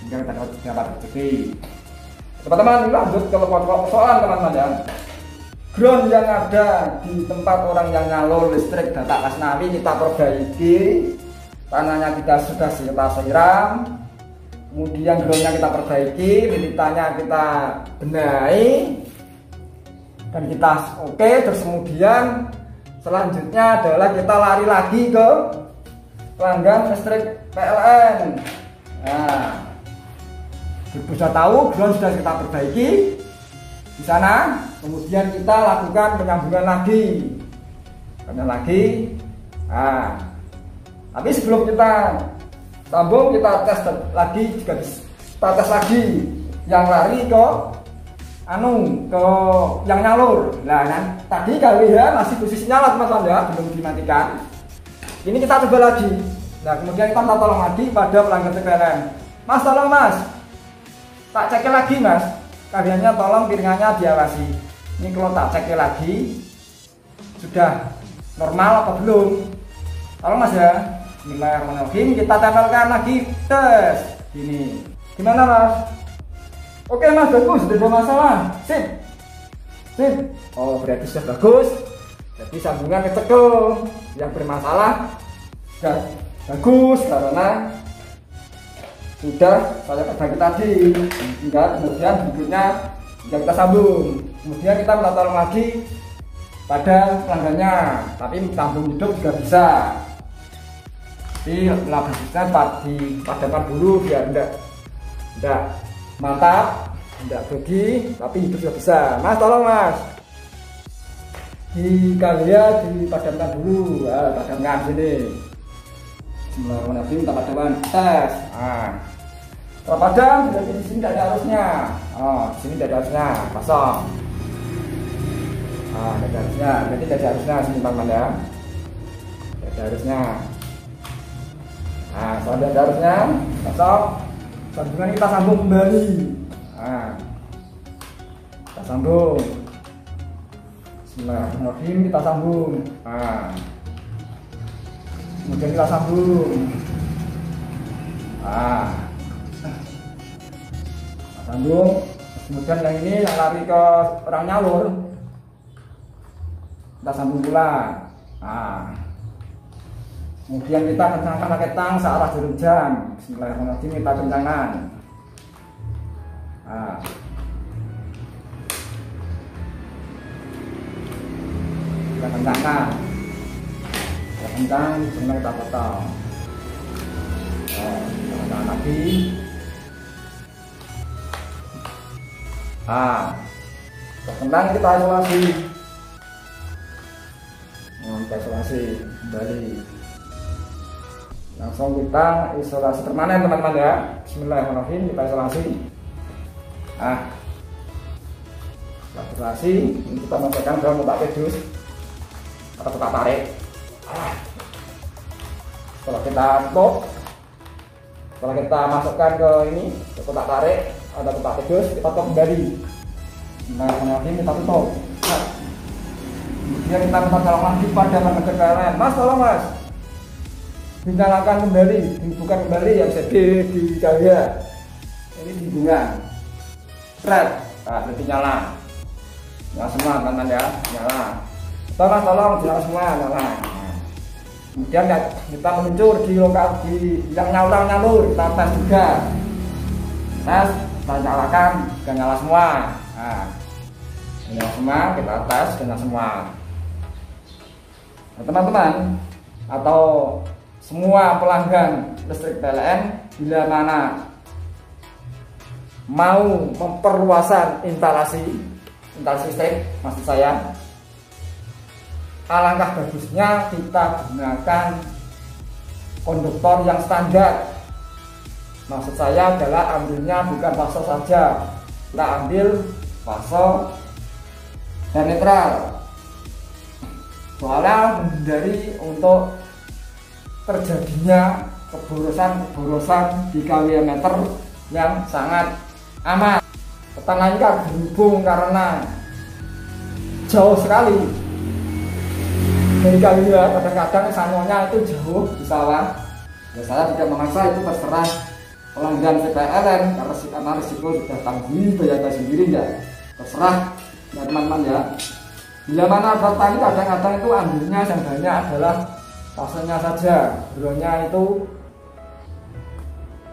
kemudian dapat rezeki. Teman-teman, lanjut ke persoalan teman-teman ya. Ground yang ada di tempat orang yang nyalur listrik data Asnawi kita perbaiki, tanahnya kita sudah kita siram, kemudian groundnya kita perbaiki, lilitannya kita benahi, dan kita oke. Terus kemudian selanjutnya adalah kita lari lagi ke pelanggan listrik PLN. Nah, Ibu sudah tahu, ground sudah kita perbaiki di sana. Kemudian kita lakukan penyambungan lagi. Nah, tapi sebelum kita sambung, kita tes lagi juga kita tes lagi yang lari ke ke yang nyalur. Nah, tadi kalian masih posisi nyala teman-teman ya, belum dimatikan. Ini kita coba lagi. Nah, kemudian kita minta tolong lagi pada pelanggan PLN. Mas, tolong mas, tak cek lagi mas, kaliannya tolong piringannya diawasi. Ini kalau tak cek lagi sudah normal apa belum? Tolong mas ya. Bismillahirrahmanirrahim. Kita tempelkan lagi, tes. Gini. Gimana mas? Oke mas, bagus, tidak ada masalah. Sip. Oh, berarti sudah bagus. Jadi sambungan kecekel. Yang bermasalah sudah bagus karena sudah saya perbaikin tadi. Hingga kemudian berikutnya yang kita sambung. Kemudian kita minta tolong lagi pada pelanggannya, tapi sambung hidup juga bisa. Tapi bagusnya dipadamkan dulu biar enggak mantap, enggak grogi, tapi hidup juga bisa. Mas, tolong mas, di kalian dipadamkan dulu. Padamkan sini. Bismillahirrahmanirrahim. Kita padamkan, tes. Terpadam, jadi di sini tidak ada arusnya. Di sini tidak ada arusnya, kosong. Tidak ada arusnya, berarti tidak ada arusnya sini teman-teman ya. Tidak ada arusnya. Kalau tidak ada arusnya, kosong. Sambungan kita sambung kembali. Kita sambung. Bismillahirrahmanirrahim, kita sambung. Kemudian kita sambung. Sambung. Kemudian yang ini yang lari ke orang nyalur, kita sambung pula. Kemudian kita kencangkan pakai tang searah jarum jam. Bismillahirrahmanirrahim, kita kencangkan. Kita kencangkan. Kita kencang, kemudian kita potong. Kita kencangkan lagi. Kencang, kita isolasi. Kita isolasi kembali. Langsung kita isolasi permanen teman-teman ya. Bismillahirrahmanirrahim, kita isolasi. Kita isolasi, kita masukkan ke kotak pedus atau kotak tarik. Setelah kita tutup, setelah kita masukkan ke ini ke kotak tarik atau kotak pedus, kita tutup kembali. Bismillahirrahmanirrahim, kita tutup. Kemudian kita minta tolong lagi pada pelanggan PLN. Mas, tolong mas, dinyalakan kembali, dibuka kembali yang sedih di cahaya. Ini hubungan thread, berarti nyala semua teman-teman ya, nyala. Tolong nyala semua, nyala. Kemudian kita meluncur di lokal di yang nyalur, kita tes juga. Tes, kita nyalakan, sudah nyala semua. Nyala semua, kita tes, nyala semua. Teman-teman atau semua pelanggan listrik PLN bila mana mau memperluasan instalasi listrik, maksud saya, alangkah bagusnya kita gunakan konduktor yang standar. Maksud saya adalah ambilnya bukan fase saja, kita ambil fase dan netral. Soalnya menghindari untuk terjadinya keborosan di kawin meter yang sangat amat. Tetangganya kan berhubung karena jauh sekali dari kawin, kadang-kadang sanyonya itu jauh di sawah. Ya saya tidak memaksa, itu terserah pelanggan PLN karena risiko sudah tanggung bayar sendiri ya. Terserah ya teman-teman ya. Bila mana petani kadang-kadang itu ambilnya yang banyak adalah fasenya saja, groundnya itu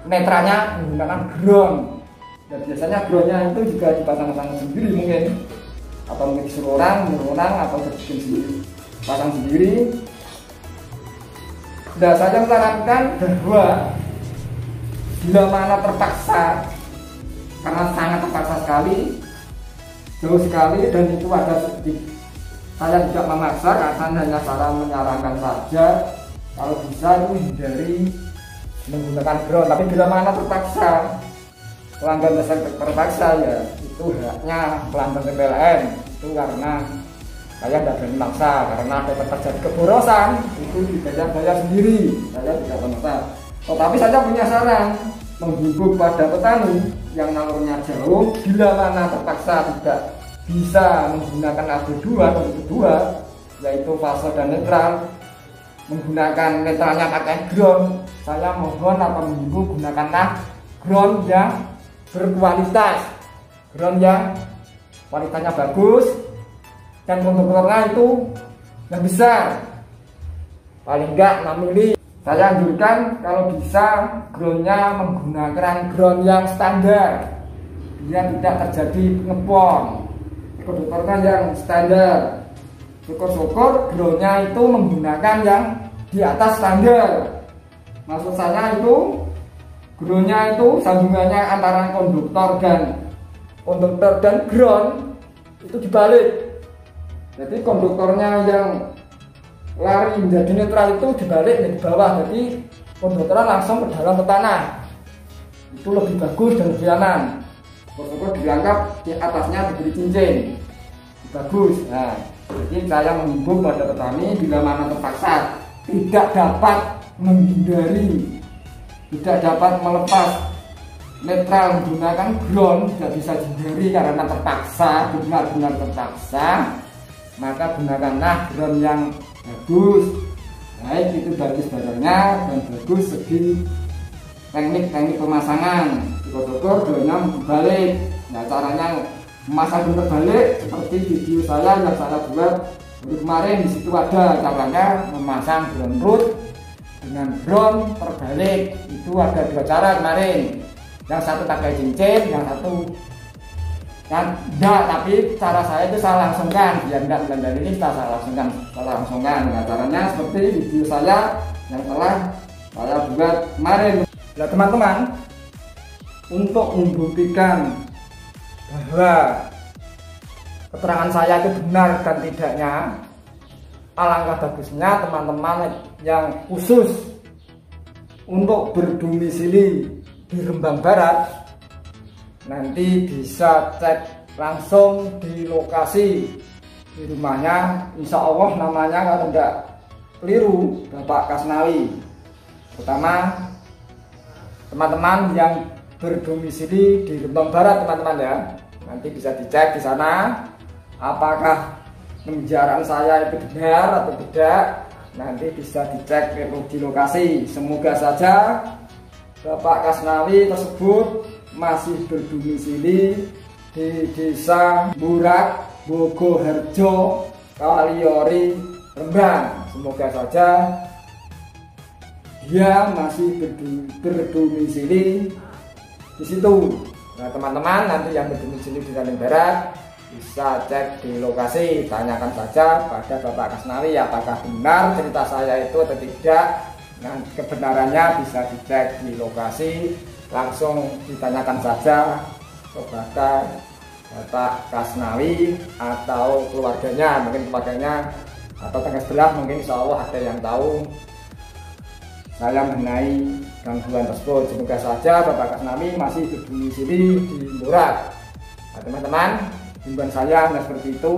netranya menggunakan ground. Dan biasanya groundnya itu juga dipasang-pasang sendiri mungkin. atau mungkin disuruh orang atau bikin sendiri, pasang sendiri. Nah, saya menyarankan bahwa bila mana terpaksa, karena sangat terpaksa sekali, jauh sekali, dan itu ada sedikit, saya tidak memaksa, karena hanya cara menyarankan saja. Kalau bisa itu hindari menggunakan drone. Tapi bila mana terpaksa, pelanggan terpaksa, ya itu haknya pelanggan PLN. Itu karena saya tidak berani maksa, karena ada terjadi keborosan itu dibayar sendiri, saya tidak memaksa. Tetapi saya punya saran, menghimbau pada petani yang nalurnya jauh, bila mana terpaksa tidak bisa menggunakan AD2 atau kedua, yaitu fase dan netral, menggunakan netralnya pakai ground, saya mohon atau menghimbau gunakanlah ground yang berkualitas, ground yang kualitasnya bagus dan konduktornya itu yang besar, paling enggak 6 mili. Saya anjurkan kalau bisa groundnya menggunakan ground yang standar biar tidak terjadi ngepong, konduktornya yang standar. Syukur-syukur groundnya itu menggunakan yang di atas standar. Maksud saya itu groundnya itu sambungannya antara konduktor dan ground itu dibalik. Jadi konduktornya yang lari menjadi netral itu dibalik di bawah, jadi konduktornya langsung ke dalam ke tanah. Itu lebih bagus dan lebih aman. Syukur-syukur dianggap di atasnya diberi cincin, bagus. Nah, jadi saya menghimbau pada petani bila mana terpaksa tidak dapat menghindari, tidak dapat melepas netral menggunakan ground, tidak bisa dihindari karena terpaksa, benar-benar terpaksa, maka gunakanlah ground yang bagus, baik itu bagus barangnya dan bagus segi teknik pemasangan. Syukur-syukur groundnya berbalik. Nah, caranya memasang terbalik seperti video saya yang saya buat kemarin. Di situ ada caranya memasang ground root dengan ground terbalik. Itu ada 2 cara kemarin. Yang satu pakai cincin, yang satu kan enggak, tapi cara saya itu saya langsungkan, biar enggak melendar ini saya langsungkan. Nah, caranya seperti video saya yang telah saya buat kemarin. Nah, teman-teman, untuk membuktikan bahwa keterangan saya itu benar dan tidaknya, alangkah bagusnya teman-teman yang khusus untuk berdomisili di Rembang Barat nanti bisa cek langsung di lokasi di rumahnya. Insya Allah namanya kalau tidak keliru Bapak Kasnawi. Pertama, teman-teman yang berdomisili di Rembang Barat, teman-teman ya, nanti bisa dicek di sana apakah pembicaraan saya itu benar atau tidak. Nanti bisa dicek di lokasi. Semoga saja Bapak Kasnawi tersebut masih berdomisili di Desa Burak, Bogoharjo, Kaliori, Rembang. Semoga saja dia masih berdomisili di situ. Nah, teman-teman nanti yang berdomisili di Rembang Barat bisa cek di lokasi, tanyakan saja pada Bapak Kasnawi apakah benar cerita saya itu atau tidak. Nah, kebenarannya bisa dicek di lokasi, langsung ditanyakan saja kepada Bapak Kasnawi atau keluarganya, mungkin keluarganya atau tetangga sebelah, mungkin insya Allah ada yang tahu saya mengenai gangguan tersebut. Semoga saja Bapak Kasnawi masih berdomisili di Burak. Nah, teman-teman, himbauan saya seperti itu,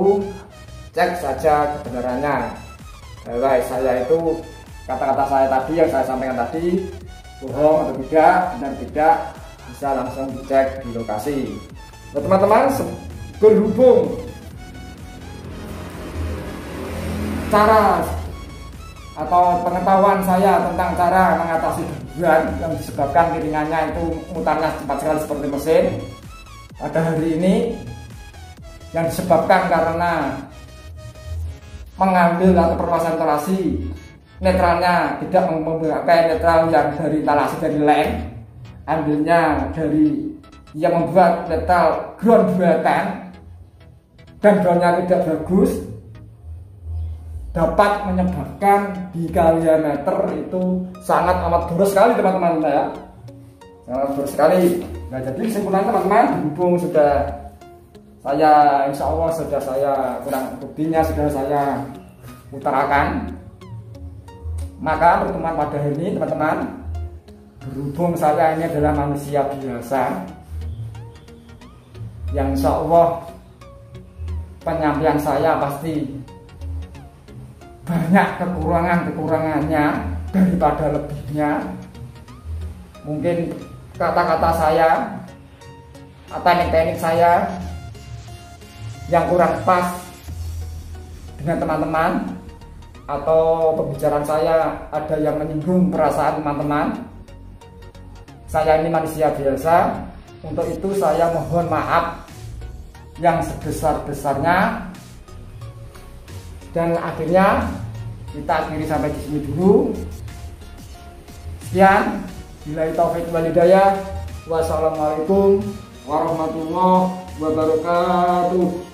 cek saja kebenarannya bahwa saya itu, kata-kata saya tadi yang saya sampaikan tadi bohong atau tidak, dan tidak, bisa langsung dicek di lokasi. Nah, teman-teman, berhubung cara atau pengetahuan saya tentang cara mengatasi gangguan yang disebabkan piringannya itu mutarnya cepat sekali seperti mesin pada hari ini, yang disebabkan karena mengambil atau perluasan instalasi netralnya tidak memakai netral yang dari instalasi dari lem, ambilnya dari yang membuat netral ground buatan. dan groundnya tidak bagus, dapat menyebabkan di diameter itu sangat amat boros sekali teman-teman ya. Sangat boros sekali. Nah, jadi kesimpulan teman-teman, berhubung sudah saya insya Allah sudah saya kurang buktinya sudah saya utarakan, maka pertemuan pada hari ini teman-teman, berhubung saya ini adalah manusia biasa yang insya Allah penyampaian saya pasti banyak kekurangannya daripada lebihnya. Mungkin kata-kata saya, teknik-teknik saya yang kurang pas dengan teman-teman, atau pembicaraan saya ada yang menyinggung perasaan teman-teman. Saya ini manusia biasa, untuk itu saya mohon maaf yang sebesar-besarnya. Dan akhirnya kita akhiri sampai di sini dulu. Sekian, billahi taufiq wal hidayah. Wassalamualaikum warahmatullahi wabarakatuh.